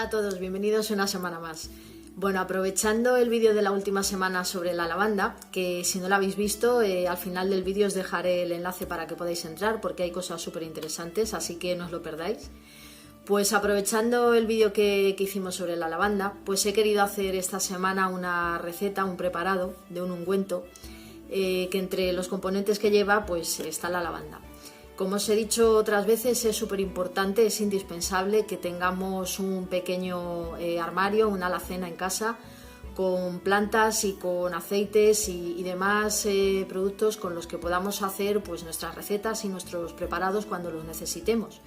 Hola a todos, bienvenidos una semana más. Bueno, aprovechando el vídeo de la última semana sobre la lavanda, que si no lo habéis visto, al final del vídeo os dejaré el enlace para que podáis entrar porque hay cosas súper interesantes, así que no os lo perdáis. Pues aprovechando el vídeo que hicimos sobre la lavanda, pues he querido hacer esta semana una receta, un preparado de un ungüento, que entre los componentes que lleva pues está la lavanda. Como os he dicho otras veces, es súper importante, es indispensable que tengamos un pequeño armario, una alacena en casa con plantas y con aceites y demás productos con los que podamos hacer pues nuestras recetas y nuestros preparados cuando los necesitemos.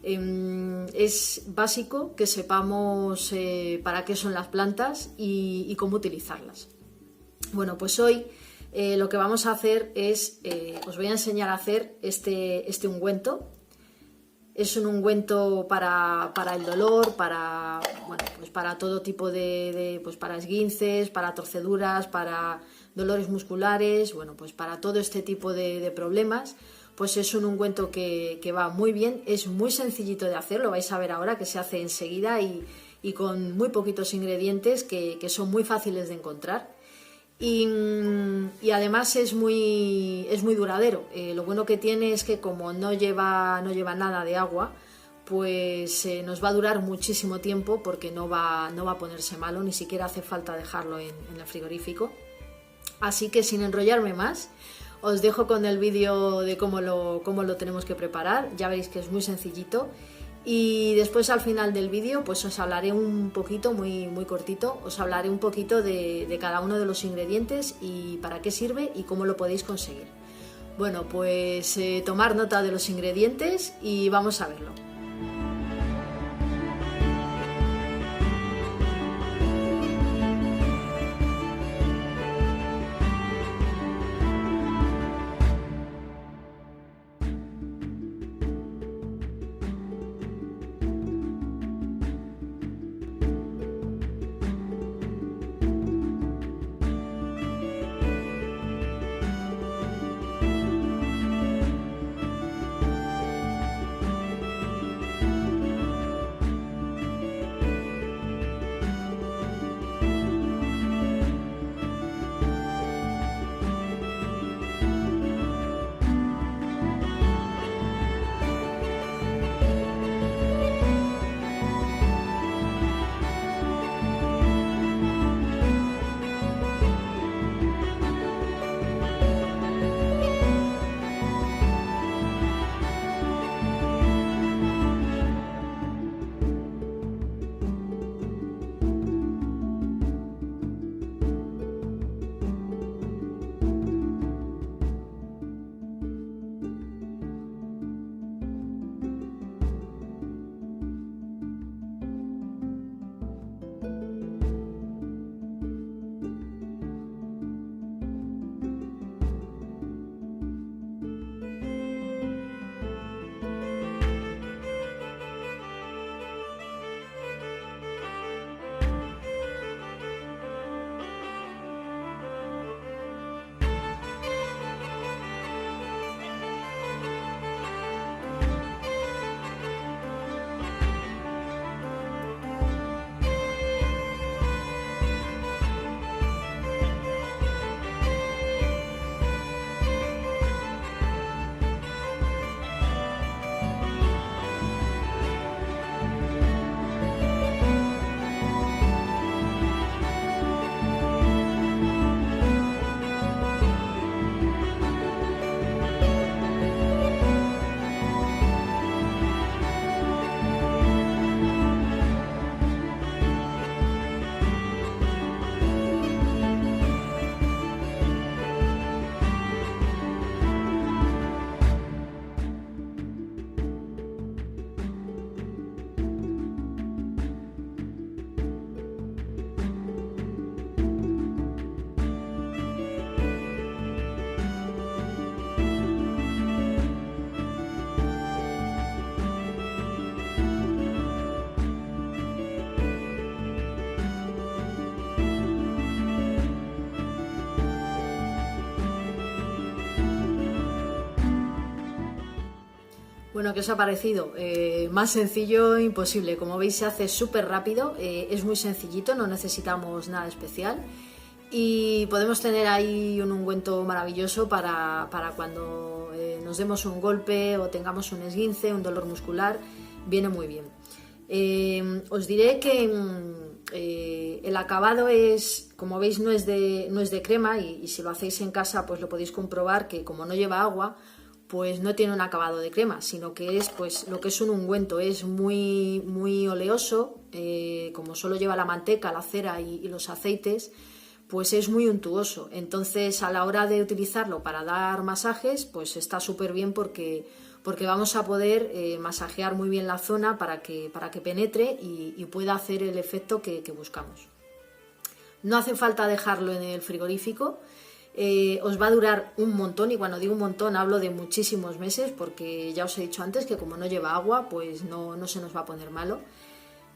Es básico que sepamos para qué son las plantas y cómo utilizarlas. Bueno, pues hoy lo que vamos a hacer es, os voy a enseñar a hacer este ungüento. Es un ungüento para el dolor, pues para todo tipo pues para esguinces, para torceduras, para dolores musculares, bueno, pues para todo este tipo de problemas. Pues es un ungüento que va muy bien, es muy sencillito de hacer, lo vais a ver ahora que se hace enseguida y con muy poquitos ingredientes que son muy fáciles de encontrar. Y además es muy duradero. Lo bueno que tiene es que como no lleva nada de agua, pues nos va a durar muchísimo tiempo porque no va a ponerse malo, ni siquiera hace falta dejarlo en el frigorífico. Así que sin enrollarme más, os dejo con el vídeo de cómo lo tenemos que preparar. Ya veréis que es muy sencillito. Y después al final del vídeo pues os hablaré un poquito, muy cortito, os hablaré un poquito de cada uno de los ingredientes y para qué sirve y cómo lo podéis conseguir. Bueno, pues tomar nota de los ingredientes y vamos a verlo. Bueno, ¿qué os ha parecido? Más sencillo imposible. Como veis se hace súper rápido, es muy sencillito, no necesitamos nada especial y podemos tener ahí un ungüento maravilloso para cuando nos demos un golpe o tengamos un esguince, un dolor muscular, viene muy bien. Os diré que el acabado es, como veis, no es de crema y si lo hacéis en casa pues lo podéis comprobar que como no lleva agua, pues no tiene un acabado de crema, sino que es pues lo que es un ungüento, es muy, muy oleoso, como solo lleva la manteca, la cera y los aceites, pues es muy untuoso. Entonces a la hora de utilizarlo para dar masajes, pues está súper bien porque vamos a poder masajear muy bien la zona para que penetre y pueda hacer el efecto que buscamos. No hace falta dejarlo en el frigorífico. Os va a durar un montón, y cuando digo un montón hablo de muchísimos meses, porque ya os he dicho antes que como no lleva agua pues no se nos va a poner malo,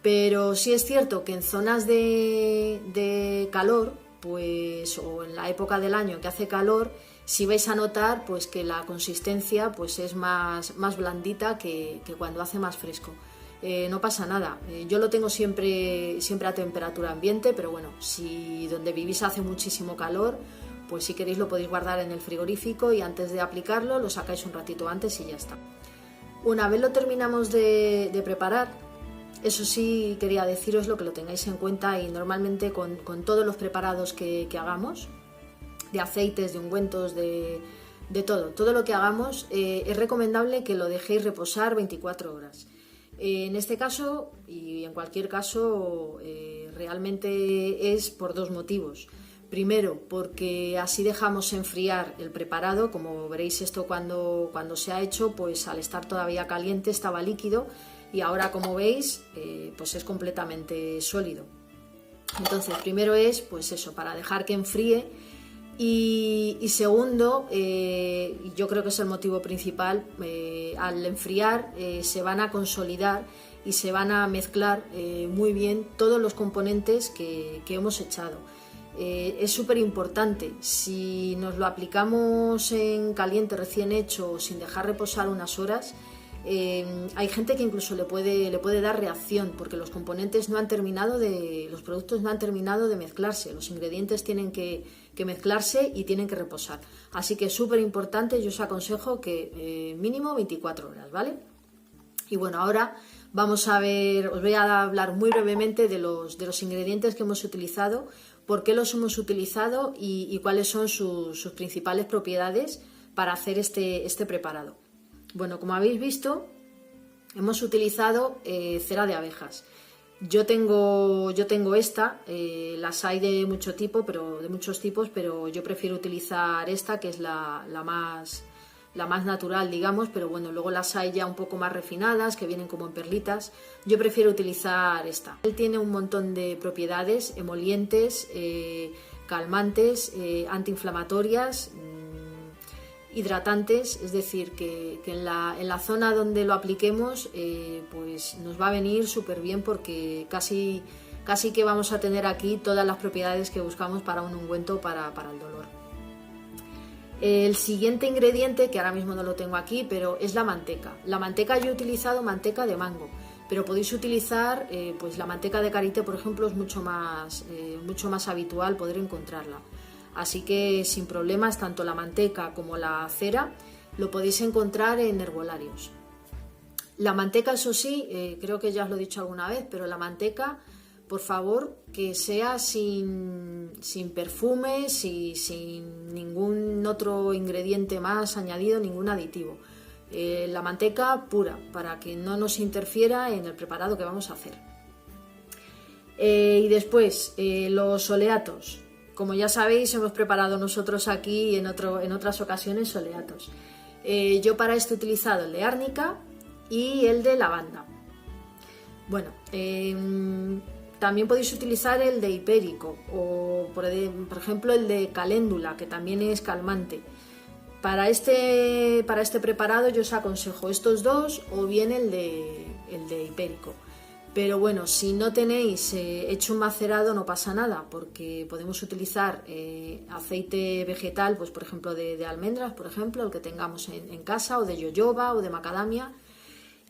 pero sí es cierto que en zonas de calor, pues, o en la época del año que hace calor, sí vais a notar pues que la consistencia pues es más blandita que cuando hace más fresco. No pasa nada, yo lo tengo siempre a temperatura ambiente, pero bueno, si donde vivís hace muchísimo calor, pues si queréis lo podéis guardar en el frigorífico y antes de aplicarlo lo sacáis un ratito antes y ya está. Una vez lo terminamos de preparar, eso sí quería deciros lo que lo tengáis en cuenta, y normalmente con todos los preparados que hagamos, de aceites, de ungüentos, de todo lo que hagamos, es recomendable que lo dejéis reposar 24 horas. En este caso y en cualquier caso realmente es por dos motivos. Primero, porque así dejamos enfriar el preparado. Como veréis, esto cuando se ha hecho, pues al estar todavía caliente estaba líquido y ahora, como veis, pues es completamente sólido. Entonces, primero es pues eso, para dejar que enfríe, y segundo, yo creo que es el motivo principal, al enfriar se van a consolidar y se van a mezclar muy bien todos los componentes que hemos echado. Es súper importante, si nos lo aplicamos en caliente recién hecho sin dejar reposar unas horas, hay gente que incluso le puede dar reacción, porque los componentes no han terminado los productos no han terminado de mezclarse, los ingredientes tienen que mezclarse y tienen que reposar. Así que es súper importante, yo os aconsejo que mínimo 24 horas, ¿vale? Y bueno, ahora vamos a ver, os voy a hablar muy brevemente de los ingredientes que hemos utilizado, por qué los hemos utilizado y cuáles son sus principales propiedades para hacer este preparado. Bueno, como habéis visto, hemos utilizado cera de abejas. Yo tengo esta, las hay de muchos tipos, pero yo prefiero utilizar esta, que es la más natural, digamos, pero bueno, luego las hay ya un poco más refinadas, que vienen como en perlitas. Yo prefiero utilizar esta. Él tiene un montón de propiedades emolientes, calmantes, antiinflamatorias, hidratantes, es decir, que en la zona donde lo apliquemos pues nos va a venir súper bien, porque casi que vamos a tener aquí todas las propiedades que buscamos para un ungüento para el dolor. El siguiente ingrediente, que ahora mismo no lo tengo aquí, pero es la manteca. La manteca, yo he utilizado manteca de mango, pero podéis utilizar pues la manteca de karité, por ejemplo, es mucho más habitual poder encontrarla. Así que sin problemas, tanto la manteca como la cera lo podéis encontrar en herbolarios. La manteca, eso sí, creo que ya os lo he dicho alguna vez, pero la manteca, por favor, que sea sin perfumes y sin ningún otro ingrediente más añadido, ningún aditivo. La manteca pura, para que no nos interfiera en el preparado que vamos a hacer. Y después, los oleatos. Como ya sabéis, hemos preparado nosotros aquí en otras ocasiones oleatos. Yo para esto he utilizado el de árnica y el de lavanda. Bueno, también podéis utilizar el de hipérico o, por ejemplo, el de caléndula, que también es calmante. Para este preparado yo os aconsejo estos dos o bien el de hipérico. Pero bueno, si no tenéis hecho un macerado no pasa nada, porque podemos utilizar aceite vegetal, pues por ejemplo de almendras, por ejemplo, el que tengamos en casa, o de yoyoba o de macadamia,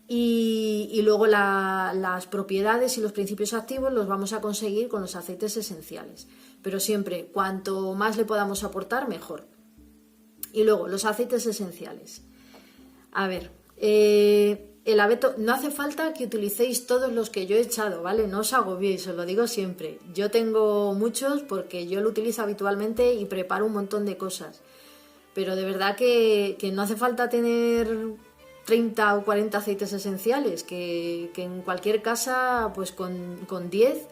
Y luego las propiedades y los principios activos los vamos a conseguir con los aceites esenciales. Pero siempre, cuanto más le podamos aportar, mejor. Y luego, los aceites esenciales. A ver, el abeto, no hace falta que utilicéis todos los que yo he echado, ¿vale? No os agobiéis, os lo digo siempre. Yo tengo muchos porque yo lo utilizo habitualmente y preparo un montón de cosas. Pero de verdad que no hace falta tener 30 o 40 aceites esenciales, que en cualquier casa, pues con 10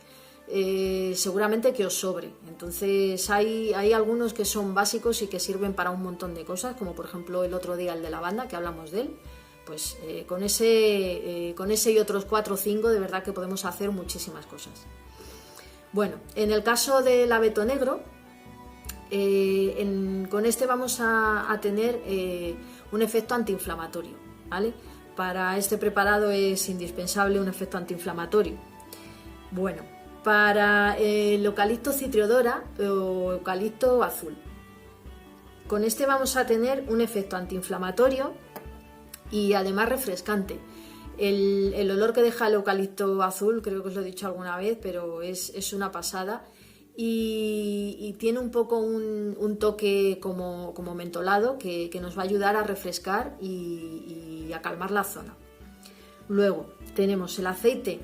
seguramente que os sobre. Entonces hay algunos que son básicos y que sirven para un montón de cosas, como por ejemplo el otro día el de lavanda, que hablamos de él. Pues con ese y otros 4 o 5 de verdad que podemos hacer muchísimas cosas. Bueno, en el caso del abeto negro, con este vamos a tener un efecto antiinflamatorio, ¿vale? Para este preparado es indispensable un efecto antiinflamatorio. Bueno, para el eucalipto citriodora o eucalipto azul, con este vamos a tener un efecto antiinflamatorio y además refrescante. El olor que deja el eucalipto azul, creo que os lo he dicho alguna vez, pero es una pasada. Y tiene un poco un toque como mentolado que nos va a ayudar a refrescar y a calmar la zona. Luego tenemos el aceite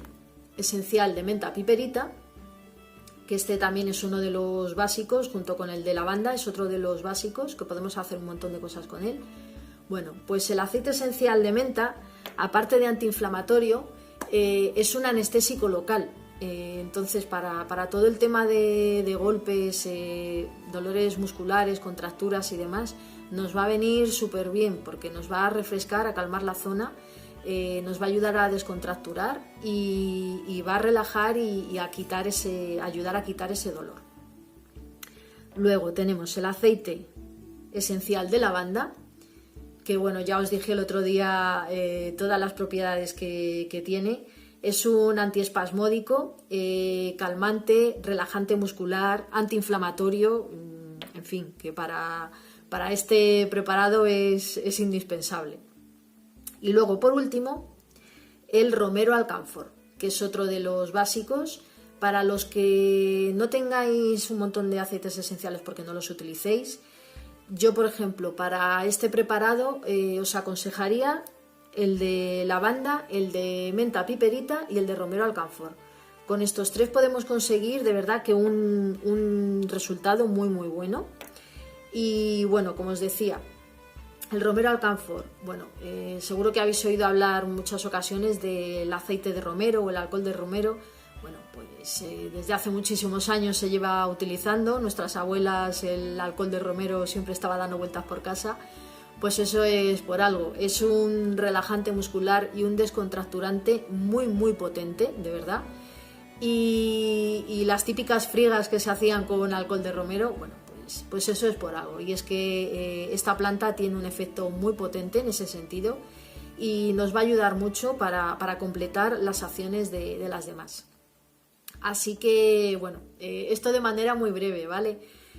esencial de menta piperita, que este también es uno de los básicos, junto con el de lavanda, es otro de los básicos, que podemos hacer un montón de cosas con él. Bueno, pues el aceite esencial de menta, aparte de antiinflamatorio, es un anestésico local. Entonces para todo el tema de golpes, dolores musculares, contracturas y demás, nos va a venir súper bien porque nos va a refrescar, a calmar la zona, nos va a ayudar a descontracturar y va a relajar y a ayudar a quitar ese dolor. Luego tenemos el aceite esencial de lavanda, que bueno, ya os dije el otro día todas las propiedades que tiene. Es un antiespasmódico, calmante, relajante muscular, antiinflamatorio, en fin, que para este preparado es indispensable. Y luego, por último, el romero alcanfor, que es otro de los básicos. Para los que no tengáis un montón de aceites esenciales porque no los utilicéis, yo, por ejemplo, para este preparado os aconsejaría el de lavanda, el de menta piperita y el de romero alcanfor. Con estos 3 podemos conseguir de verdad que un resultado muy muy bueno. Y bueno, como os decía, el romero alcanfor, bueno, seguro que habéis oído hablar en muchas ocasiones del aceite de romero o el alcohol de romero. Bueno, pues desde hace muchísimos años se lleva utilizando. Nuestras abuelas, el alcohol de romero siempre estaba dando vueltas por casa. Pues eso es por algo, es un relajante muscular y un descontracturante muy muy potente, de verdad. Y las típicas friegas que se hacían con alcohol de romero, bueno, pues eso es por algo. Y es que esta planta tiene un efecto muy potente en ese sentido y nos va a ayudar mucho para completar las acciones de las demás. Así que, bueno, esto de manera muy breve, ¿vale?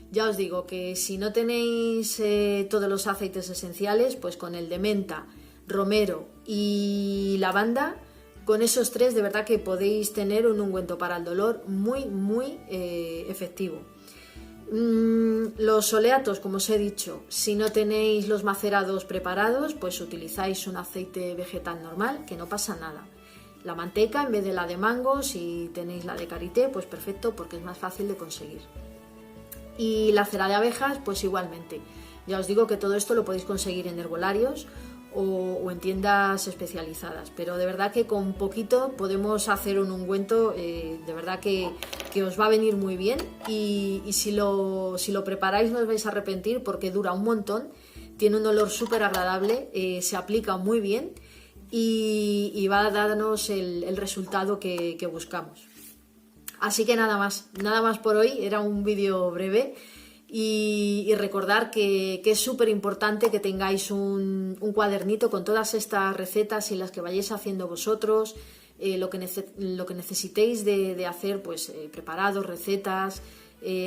Ya os digo que si no tenéis todos los aceites esenciales, pues con el de menta, romero y lavanda, con esos 3 de verdad que podéis tener un ungüento para el dolor muy, muy efectivo. Los oleatos, como os he dicho, si no tenéis los macerados preparados, pues utilizáis un aceite vegetal normal, que no pasa nada. La manteca en vez de la de mango, si tenéis la de karité, pues perfecto, porque es más fácil de conseguir. Y la cera de abejas, pues igualmente. Ya os digo que todo esto lo podéis conseguir en herbolarios o en tiendas especializadas, pero de verdad que con poquito podemos hacer un ungüento de verdad que os va a venir muy bien y si lo preparáis no os vais a arrepentir porque dura un montón, tiene un olor súper agradable, se aplica muy bien y va a darnos el resultado que buscamos. Así que nada más por hoy, era un vídeo breve y recordar que es súper importante que tengáis un cuadernito con todas estas recetas y las que vayáis haciendo vosotros, lo que necesitéis de hacer, pues preparados, recetas,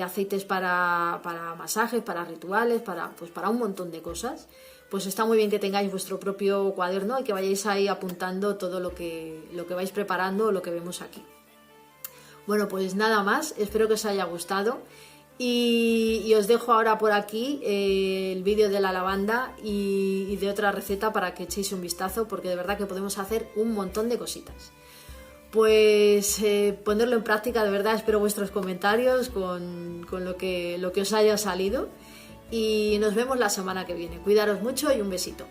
aceites para masajes, para rituales, para un montón de cosas. pues está muy bien que tengáis vuestro propio cuaderno y que vayáis ahí apuntando todo lo que vais preparando o lo que vemos aquí. Bueno, pues nada más, espero que os haya gustado y os dejo ahora por aquí el vídeo de la lavanda y de otra receta para que echéis un vistazo, porque de verdad que podemos hacer un montón de cositas. Pues ponerlo en práctica, de verdad espero vuestros comentarios con lo que os haya salido y nos vemos la semana que viene. Cuidaros mucho y un besito.